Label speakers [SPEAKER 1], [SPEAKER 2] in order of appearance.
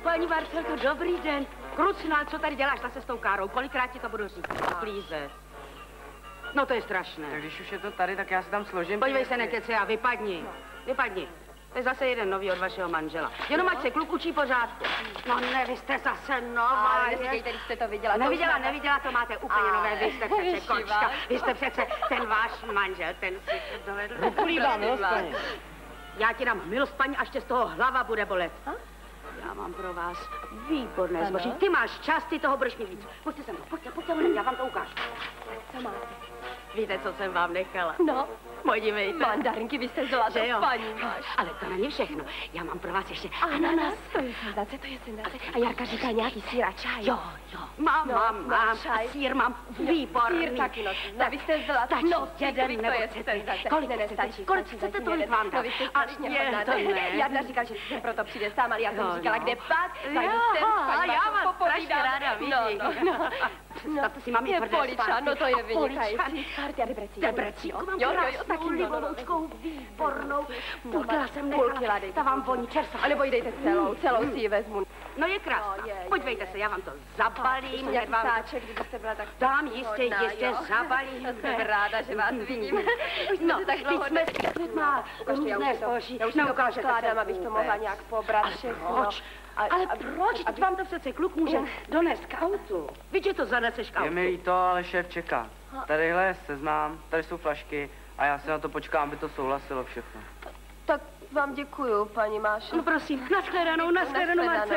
[SPEAKER 1] Paní Marcelko, dobrý den. Krucinál, co tady děláš zase s tou károu? Kolikrát ti to budu říkat? Plíze. No to je strašné.
[SPEAKER 2] Tak když už je to tady, tak já si tam složím.
[SPEAKER 1] Podívej se, nekeci a vypadni. Vypadni. To je zase jeden nový od vašeho manžela. Jenom ať se kluk učí pořádku. No ne, vy jste zase nová.
[SPEAKER 3] Ale neříkejte, když jste to viděla.
[SPEAKER 1] Neviděla, to máte úplně nové. Vy jste přece kočka. Vy jste přece ten váš manžel, ten si dovedl.
[SPEAKER 2] Uklíbám, milost paní.
[SPEAKER 1] Já ti dám milost paní, až tě z toho hlava bude bolet. Já mám pro vás výborné zboží. Ty máš čas, ty toho budeš mít víc. Pojďte sem, pojďte, já vám to ukážu.
[SPEAKER 3] Co máte?
[SPEAKER 1] Víte, co jsem vám nechala?
[SPEAKER 3] No.
[SPEAKER 1] Podívejte.
[SPEAKER 3] Mandarinky, vy jste zlato, paní máš.
[SPEAKER 1] Ale to není všechno. Já mám pro vás ještě
[SPEAKER 3] ananas. To je senzace. A Jarka říká nějaký sír a čaj.
[SPEAKER 1] Jo. Mám. A sír mám výborný.
[SPEAKER 3] Sír taky nosím. No, vy jste zlato.
[SPEAKER 1] Stačí jeden
[SPEAKER 3] to
[SPEAKER 1] nebo
[SPEAKER 3] je senzace.
[SPEAKER 1] Kolik chcete, tolik vám dát.
[SPEAKER 3] No, vy jste strašně hodná.
[SPEAKER 1] To ne.
[SPEAKER 3] Jarda říkal, že si proto přijde sám, ale já jsem říkala, kde pát.
[SPEAKER 1] Já vás strašně ráda vidím.
[SPEAKER 3] No,
[SPEAKER 1] to si mám i tvrdé spát.
[SPEAKER 3] No to je vynikající. Partia
[SPEAKER 1] Debrecíku. Mám krásnou liboloučkou, výbornou. Půl kila jsem
[SPEAKER 3] nechala.
[SPEAKER 1] nechala. Ta vám voní čerstvá.
[SPEAKER 3] Ale pojdejte celou si ji vezmu.
[SPEAKER 1] No je krásná. Podívejte se, já vám to zabalím.
[SPEAKER 3] Nějaký sáček, kdybyste byla tak...
[SPEAKER 1] Dám jistě zabalím.
[SPEAKER 3] Jsem ráda, že vás vidím.
[SPEAKER 1] No, tak jsme má různé zboží.
[SPEAKER 3] Já už si to skládám, abych to mohla nějak pobrat všechno.
[SPEAKER 1] Ale proč? Teď vám to přece kluk může donést k autu. Víš, že to zaneseš k autu.
[SPEAKER 2] Je mi líto, ale šéf čeká. Tadyhle je seznam, tady jsou flašky a já si na to počkám, aby to souhlasilo všechno.
[SPEAKER 3] Tak vám děkuju, paní Mášo.
[SPEAKER 1] No prosím, nashledanou, Marce.